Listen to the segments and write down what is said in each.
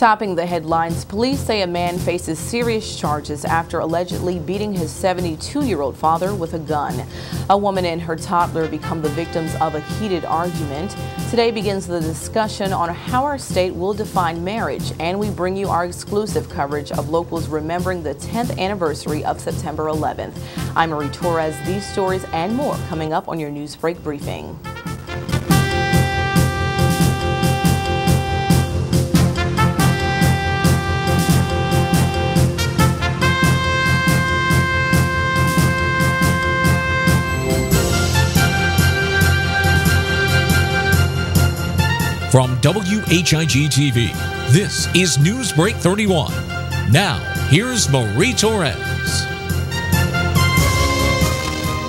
Topping the headlines, police say a man faces serious charges after allegedly beating his 72-year-old father with a gun. A woman and her toddler become the victims of a heated argument. Today begins the discussion on how our state will define marriage, and we bring you our exclusive coverage of locals remembering the 10th anniversary of September 11th. I'm Marie Torres. These stories and more coming up on your NewsBreak briefing. From WHIG-TV, this is NewsBreak 31. Now, here's Marie Torres.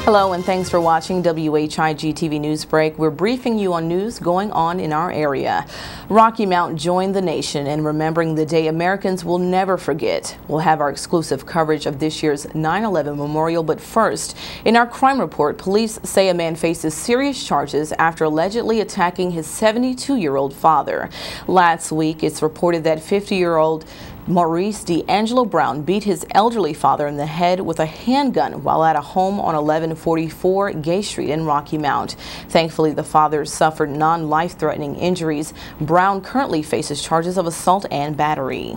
Hello and thanks for watching WHIG-TV NewsBreak. We're briefing you on news going on in our area. Rocky Mount joined the nation in remembering the day Americans will never forget. We'll have our exclusive coverage of this year's 9/11 memorial, but first, in our crime report, police say a man faces serious charges after allegedly attacking his 72-year-old father. Last week, it's reported that 50-year-old Maurice D'Angelo Brown beat his elderly father in the head with a handgun while at a home on 1144 Gay Street in Rocky Mount. Thankfully, the father suffered non-life-threatening injuries. Brown currently faces charges of assault and battery.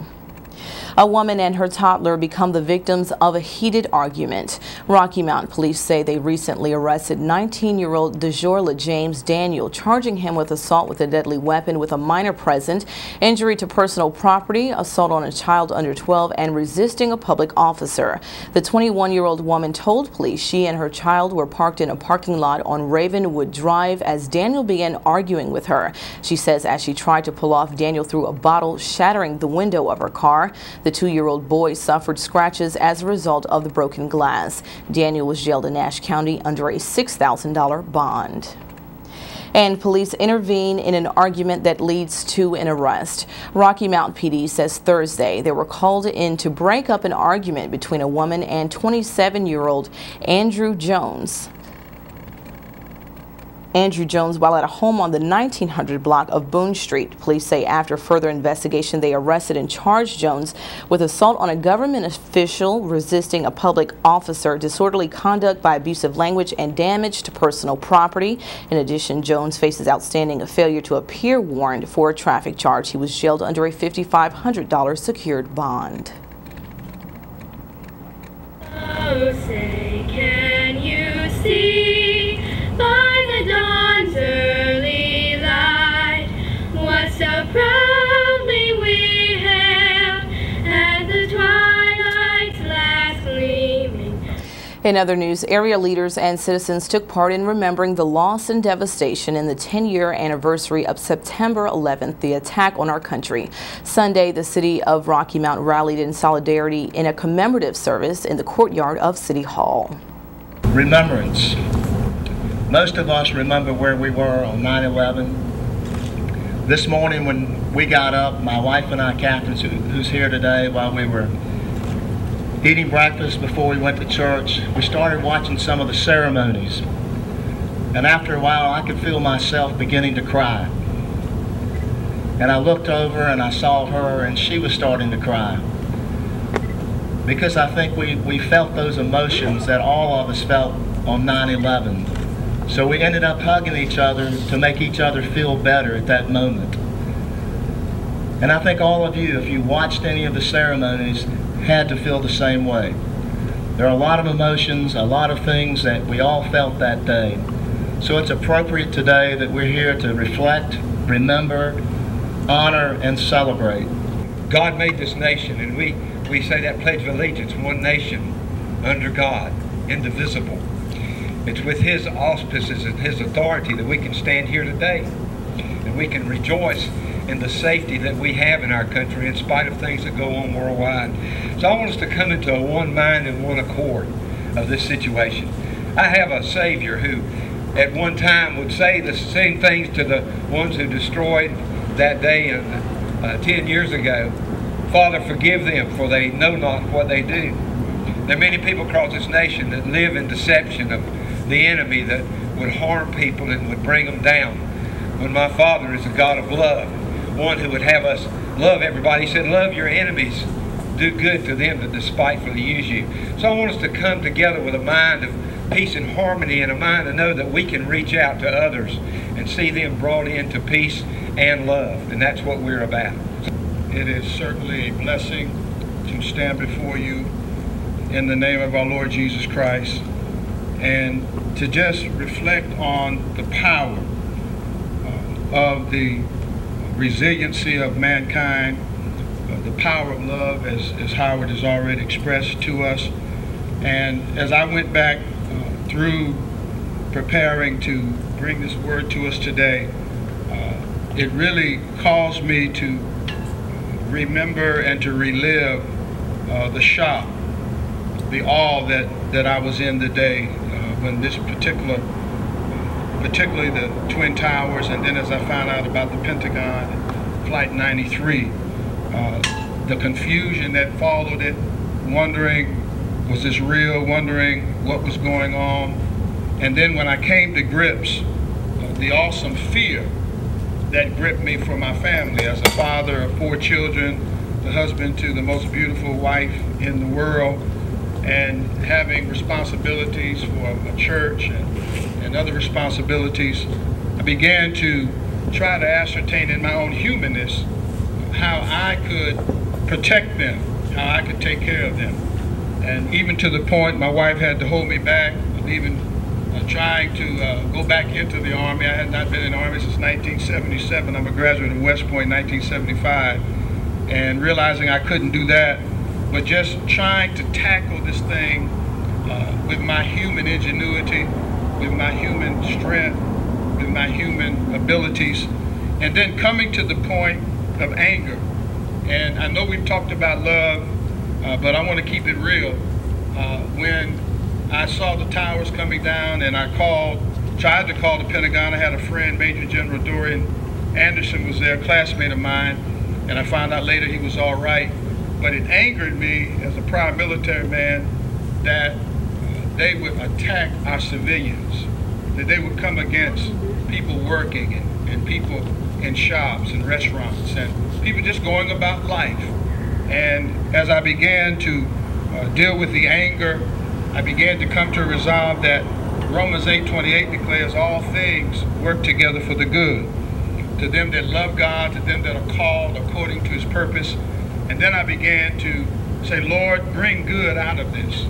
A woman and her toddler become the victims of a heated argument. Rocky Mount police say they recently arrested 19-year-old DeJorla James Daniel, charging him with assault with a deadly weapon with a minor present, injury to personal property, assault on a child under 12, and resisting a public officer. The 21-year-old woman told police she and her child were parked in a parking lot on Ravenwood Drive as Daniel began arguing with her. She says as she tried to pull off, Daniel threw a bottle, shattering the window of her car. The 2-year-old boy suffered scratches as a result of the broken glass. Daniel was jailed in Nash County under a $6,000 bond. And police intervene in an argument that leads to an arrest. Rocky Mount PD says Thursday they were called in to break up an argument between a woman and 27-year-old Andrew Jones while at a home on the 1900 block of Boone Street. Police say after further investigation they arrested and charged Jones with assault on a government official, resisting a public officer, disorderly conduct by abusive language, and damage to personal property. In addition, Jones faces outstanding a failure to appear warrant for a traffic charge. He was jailed under a $5,500 secured bond. Oh, say, can you see by the dawn's early light what so proudly we hailed at the twilight's last gleaming? In other news, area leaders and citizens took part in remembering the loss and devastation in the 10-year anniversary of September 11th, the attack on our country. Sunday, the city of Rocky Mount rallied in solidarity in a commemorative service in the courtyard of City Hall. Remembrance. Most of us remember where we were on 9/11. This morning when we got up, my wife and I, Catherine, who's here today, while we were eating breakfast before we went to church, we started watching some of the ceremonies. And after a while, I could feel myself beginning to cry. And I looked over and I saw her, and she was starting to cry. Because I think we felt those emotions that all of us felt on 9/11. So we ended up hugging each other to make each other feel better at that moment. And I think all of you, if you watched any of the ceremonies, had to feel the same way. There are a lot of emotions, a lot of things that we all felt that day. So it's appropriate today that we're here to reflect, remember, honor, and celebrate. God made this nation, and we say that Pledge of Allegiance, one nation, under God, indivisible. It's with His auspices and His authority that we can stand here today, and we can rejoice in the safety that we have in our country in spite of things that go on worldwide. So I want us to come into a one mind and one accord of this situation. I have a Savior who at one time would say the same things to the ones who destroyed that day 10 years ago. Father, forgive them, for they know not what they do. There are many people across this nation that live in deception of the enemy that would harm people and would bring them down. When my Father is a God of love, one who would have us love everybody. He said, love your enemies. Do good to them that despitefully use you. So I want us to come together with a mind of peace and harmony, and a mind to know that we can reach out to others and see them brought into peace and love. And that's what we're about. It is certainly a blessing to stand before you in the name of our Lord Jesus Christ and to just reflect on the power of the resiliency of mankind, the power of love, as Howard has already expressed to us. And as I went back through preparing to bring this word to us today, it really caused me to remember and to relive the shock, the awe that I was in the day when this particularly the Twin Towers, and then as I found out about the Pentagon, Flight 93, the confusion that followed it, wondering, was this real, wondering what was going on. And then when I came to grips, the awesome fear that gripped me for my family as a father of 4 children, the husband to the most beautiful wife in the world, and having responsibilities for a church and other responsibilities, I began to try to ascertain in my own humanness how I could protect them, how I could take care of them. And even to the point my wife had to hold me back of even trying to go back into the Army. I had not been in the Army since 1977. I'm a graduate of West Point, 1975. And realizing I couldn't do that, but just trying to tackle this thing with my human ingenuity, with my human strength, with my human abilities, and then coming to the point of anger. And I know we've talked about love, but I want to keep it real. When I saw the towers coming down and I tried to call the Pentagon, I had a friend, Major General Dorian Anderson was there, a classmate of mine, and I found out later he was all right. But it angered me as a proud military man that they would attack our civilians, that they would come against people working and people in shops and restaurants and people just going about life. And as I began to deal with the anger, I began to come to a resolve that Romans 8:28 declares all things work together for the good, to them that love God, to them that are called according to his purpose. And then I began to say, Lord, bring good out of this.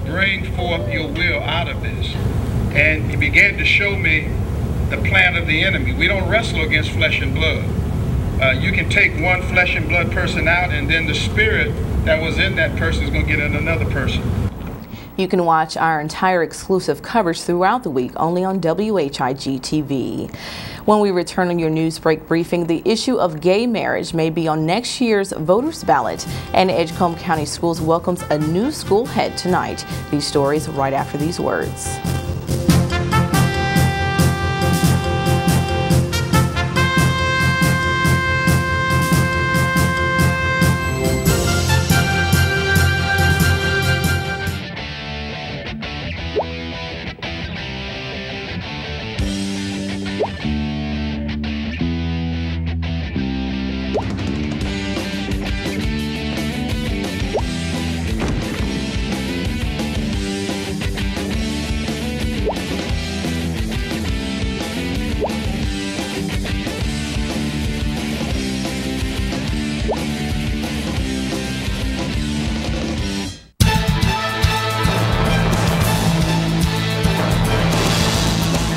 Bring forth your will out of this. And he began to show me the plan of the enemy. We don't wrestle against flesh and blood. You can take one flesh and blood person out, and then the spirit that was in that person is going to get in another person. You can watch our entire exclusive coverage throughout the week only on WHIG TV. When we return on your Newsbreak briefing, the issue of gay marriage may be on next year's voters' ballot, and Edgecombe County Schools welcomes a new school head tonight. These stories right after these words.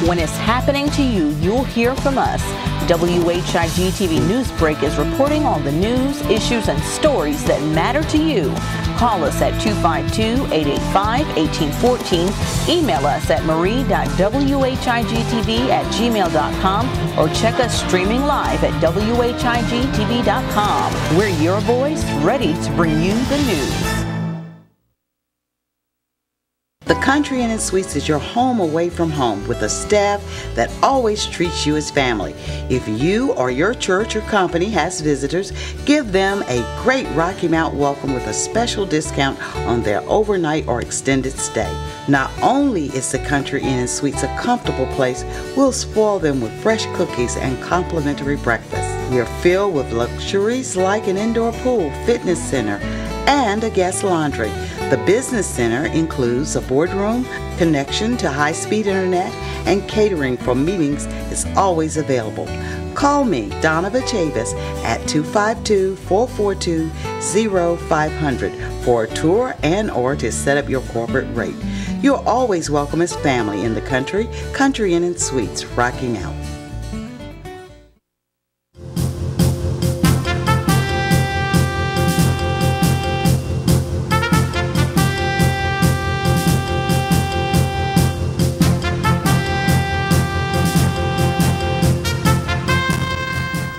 When it's happening to you, you'll hear from us. WHIG TV Newsbreak is reporting on the news, issues, and stories that matter to you. Call us at 252-885-1814. Email us at marie.whigtv@gmail.com or check us streaming live at whigtv.com. We're your voice, ready to bring you the news. The Country Inn & Suites is your home away from home with a staff that always treats you as family. If you or your church or company has visitors, give them a great Rocky Mount welcome with a special discount on their overnight or extended stay. Not only is the Country Inn & Suites a comfortable place, we'll spoil them with fresh cookies and complimentary breakfast. We are filled with luxuries like an indoor pool, fitness center, and a guest laundry. The business center includes a boardroom, connection to high-speed internet, and catering for meetings is always available. Call me, Donna Chavis, at 252-442-0500 for a tour and or to set up your corporate rate. You're always welcome as family in the country, Country Inn and Suites, rocking out.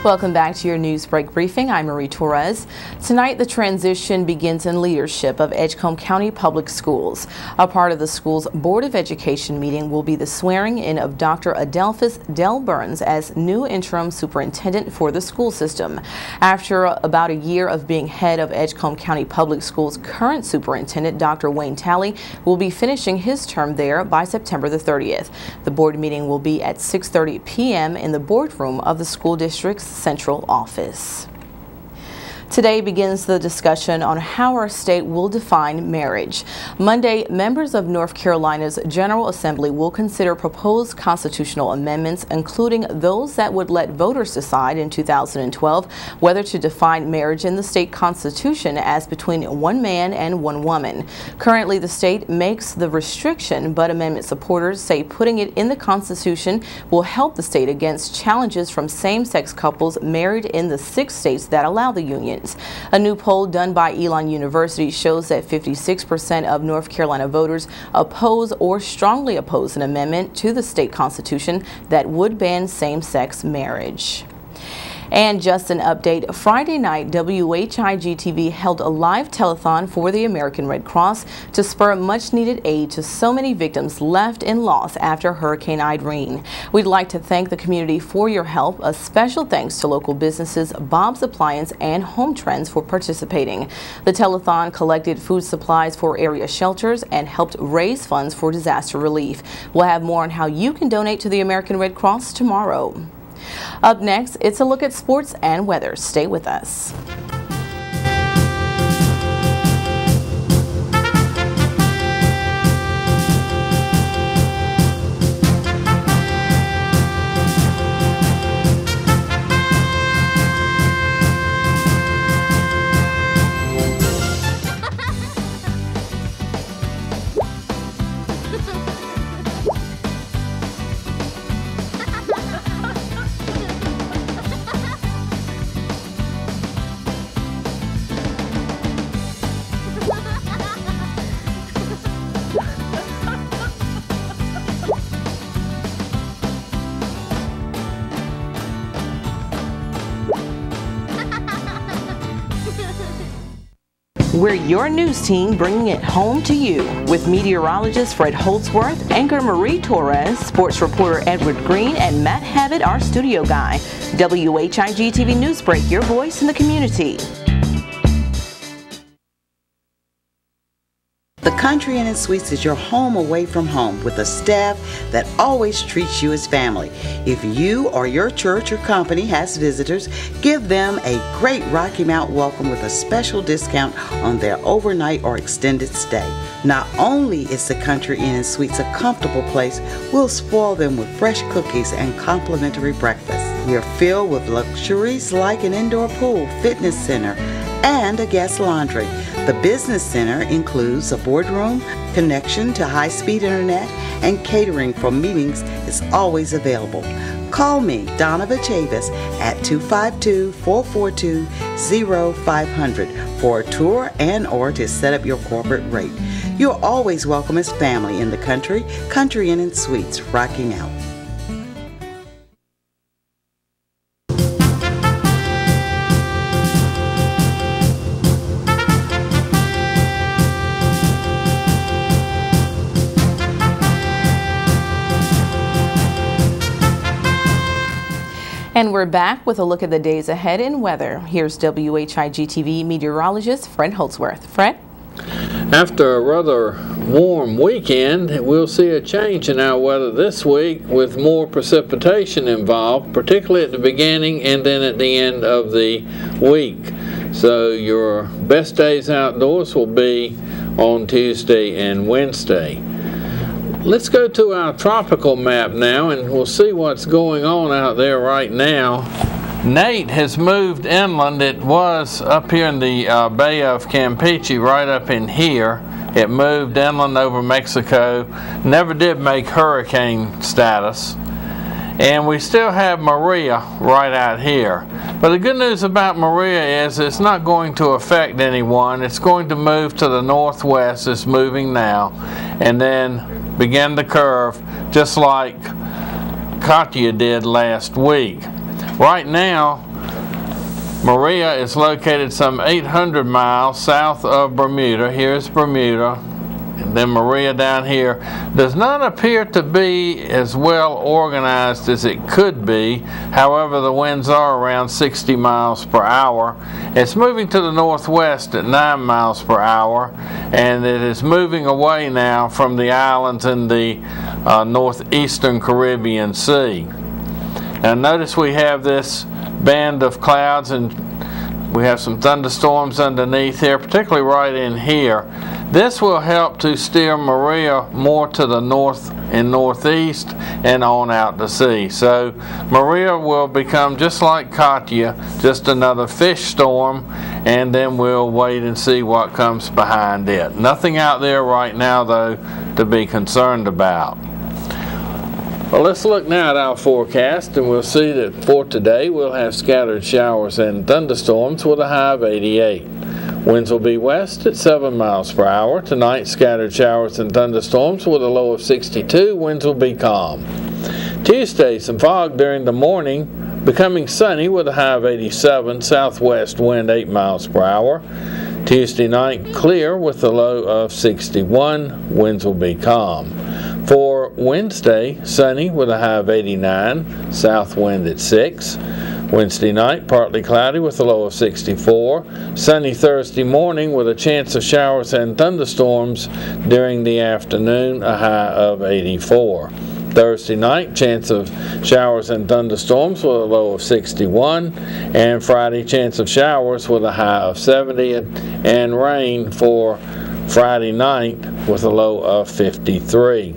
Welcome back to your NewsBreak briefing. I'm Marie Torres. Tonight, the transition begins in leadership of Edgecombe County Public Schools. A part of the school's Board of Education meeting will be the swearing in of Dr. Adelphus Dell Burns as new interim superintendent for the school system. After about a year of being head of Edgecombe County Public Schools, current superintendent Dr. Wayne Talley will be finishing his term there by September the 30th. The board meeting will be at 6:30 p.m. in the boardroom of the school district's central office. Today begins the discussion on how our state will define marriage. Monday, members of North Carolina's General Assembly will consider proposed constitutional amendments, including those that would let voters decide in 2012 whether to define marriage in the state constitution as between one man and one woman. Currently, the state makes the restriction, but amendment supporters say putting it in the Constitution will help the state against challenges from same-sex couples married in the 6 states that allow the union. A new poll done by Elon University shows that 56% of North Carolina voters oppose or strongly oppose an amendment to the state constitution that would ban same-sex marriage. And just an update, Friday night, WHIG-TV held a live telethon for the American Red Cross to spur much-needed aid to so many victims left in loss after Hurricane Irene. We'd like to thank the community for your help. A special thanks to local businesses, Bob's Appliance, and Home Trends for participating. The telethon collected food supplies for area shelters and helped raise funds for disaster relief. We'll have more on how you can donate to the American Red Cross tomorrow. Up next, it's a look at sports and weather. Stay with us. We're your news team bringing it home to you with meteorologist Fred Holdsworth, anchor Marie Torres, sports reporter Edward Green, and Matt Habit, our studio guy. WHIG-TV Newsbreak, your voice in the community. The Country Inn and Suites is your home away from home with a staff that always treats you as family. If you or your church or company has visitors, give them a great Rocky Mount welcome with a special discount on their overnight or extended stay. Not only is the Country Inn and Suites a comfortable place, we'll spoil them with fresh cookies and complimentary breakfast. We are filled with luxuries like an indoor pool, fitness center, and a guest laundry. The business center includes a boardroom, connection to high-speed internet, and catering for meetings is always available. Call me, Donna Chavis, at 252-442-0500 for a tour and or to set up your corporate rate. You're always welcome as family in the country, Country Inn and Suites, rocking out. And we're back with a look at the days ahead in weather. Here's WHIG-TV meteorologist Fred Holdsworth. Fred? After a rather warm weekend, we'll see a change in our weather this week with more precipitation involved, particularly at the beginning and then at the end of the week. So your best days outdoors will be on Tuesday and Wednesday. Let's go to our tropical map now and we'll see what's going on out there right now. Nate has moved inland. It was up here in the Bay of Campeche, right up in here. It moved inland over Mexico. Never did make hurricane status. And we still have Maria right out here. But the good news about Maria is it's not going to affect anyone. It's going to move to the northwest. It's moving now. And then begin the curve just like Katia did last week. Right now, Maria is located some 800 miles south of Bermuda. Here's Bermuda. And then Maria down here does not appear to be as well organized as it could be. However, the winds are around 60 miles per hour. It's moving to the northwest at 9 miles per hour, and it is moving away now from the islands in the northeastern Caribbean Sea. Now notice we have this band of clouds and we have some thunderstorms underneath here, particularly right in here. This will help to steer Maria more to the north and northeast and on out to sea. So Maria will become just like Katia, just another fish storm, and then we'll wait and see what comes behind it. Nothing out there right now though to be concerned about. Well, let's look now at our forecast, and we'll see that for today we'll have scattered showers and thunderstorms with a high of 88. Winds will be west at 7 miles per hour. Tonight, scattered showers and thunderstorms with a low of 62. Winds will be calm. Tuesday, some fog during the morning, becoming sunny with a high of 87. Southwest wind 8 miles per hour. Tuesday night, clear with a low of 61. Winds will be calm. For Wednesday, sunny with a high of 89, south wind at 6. Wednesday night, partly cloudy with a low of 64. Sunny Thursday morning with a chance of showers and thunderstorms during the afternoon, a high of 84. Thursday night, chance of showers and thunderstorms with a low of 61. And Friday, chance of showers with a high of 70. And rain for Friday night with a low of 53.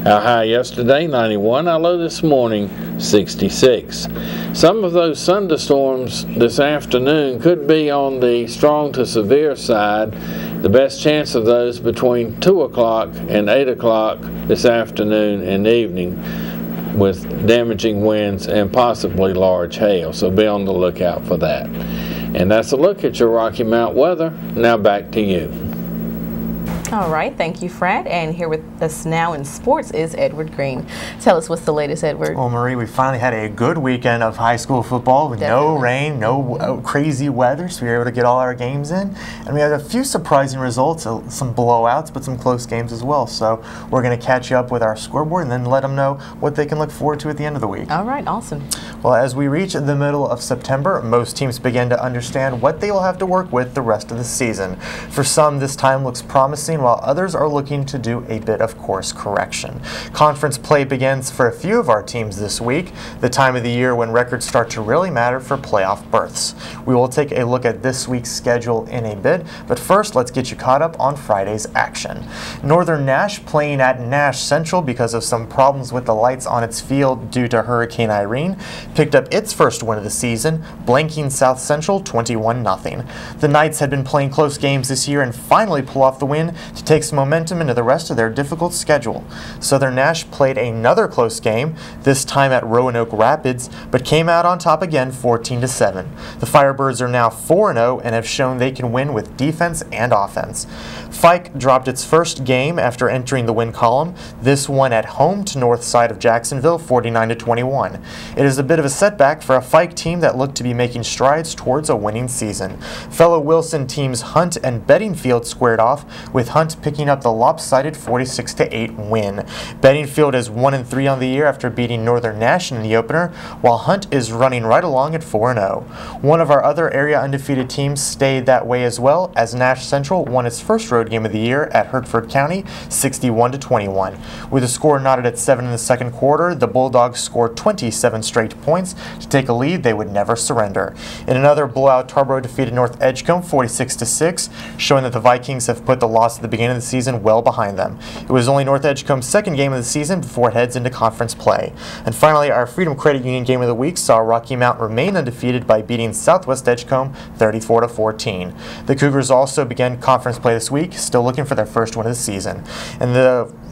Our high yesterday, 91. Our low this morning, 66. Some of those thunderstorms this afternoon could be on the strong to severe side. The best chance of those between 2 o'clock and 8 o'clock this afternoon and evening, with damaging winds and possibly large hail. So be on the lookout for that. And that's a look at your Rocky Mount weather. Now back to you. All right, thank you, Fred. And here with us now in sports is Edward Green. Tell us what's the latest, Edward. Well, Marie, we finally had a good weekend of high school football with no rain, no crazy weather, so we were able to get all our games in. And we had a few surprising results, some blowouts, but some close games as well. So we're going to catch you up with our scoreboard and then let them know what they can look forward to at the end of the week. All right, awesome. Well, as we reach the middle of September, most teams begin to understand what they will have to work with the rest of the season. For some, this time looks promising, while others are looking to do a bit of course correction. Conference play begins for a few of our teams this week, the time of the year when records start to really matter for playoff berths. We will take a look at this week's schedule in a bit, but first let's get you caught up on Friday's action. Northern Nash playing at Nash Central because of some problems with the lights on its field due to Hurricane Irene, picked up its first win of the season, blanking South Central 21-0. The Knights had been playing close games this year and finally pull off the win to take some momentum into the rest of their difficult schedule. Southern Nash played another close game, this time at Roanoke Rapids, but came out on top again 14-7. The Firebirds are now 4-0 and have shown they can win with defense and offense. Fike dropped its first game after entering the win column, this one at home to north side of Jacksonville 49-21. It is a bit bit of a setback for a Fike team that looked to be making strides towards a winning season. Fellow Wilson teams Hunt and Bedingfield squared off, with Hunt picking up the lopsided 46-8 win. Bedingfield is 1-3 on the year after beating Northern Nash in the opener, while Hunt is running right along at 4-0. One of our other area undefeated teams stayed that way as well, as Nash Central won its first road game of the year at Hertford County 61-21. With a score knotted at 7 in the second quarter, the Bulldogs scored 27 straight points to take a lead they would never surrender. In another blowout, Tarboro defeated North Edgecombe 46-6, showing that the Vikings have put the loss at the beginning of the season well behind them. It was only North Edgecombe's second game of the season before it heads into conference play. And finally, our Freedom Credit Union game of the week saw Rocky Mount remain undefeated by beating Southwest Edgecombe 34-14. The Cougars also began conference play this week, still looking for their first win of the season. And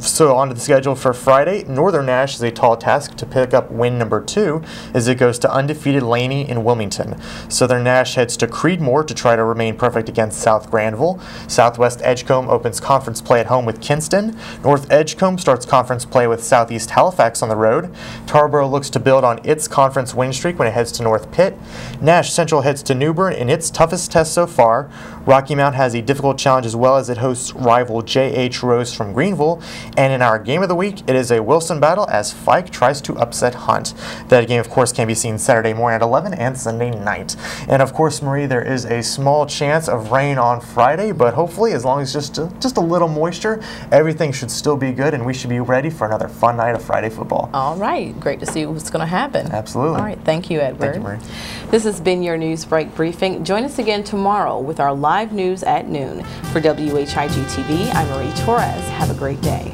so on to the schedule for Friday. Northern Nash is a tall task to pick up win number 2 as it goes to undefeated Laney in Wilmington. Southern Nash heads to Creedmoor to try to remain perfect against South Granville. Southwest Edgecombe opens conference play at home with Kinston. North Edgecombe starts conference play with Southeast Halifax on the road. Tarboro looks to build on its conference win streak when it heads to North Pitt. Nash Central heads to New Bern in its toughest test so far. Rocky Mount has a difficult challenge as well as it hosts rival J.H. Rose from Greenville. And in our game of the week, it is a Wilson battle as Fike tries to upset Hunt. That game, of course, can be seen Saturday morning at 11 and Sunday night. And of course, Marie, there is a small chance of rain on Friday, but hopefully, as long as just a little moisture, everything should still be good, and we should be ready for another fun night of Friday football. All right. Great to see what's going to happen. Absolutely. All right. Thank you, Edward. Thank you, Marie. This has been your Newsbreak briefing. Join us again tomorrow with our live news at noon. For WHIG TV, I'm Marie Torres. Have a great day.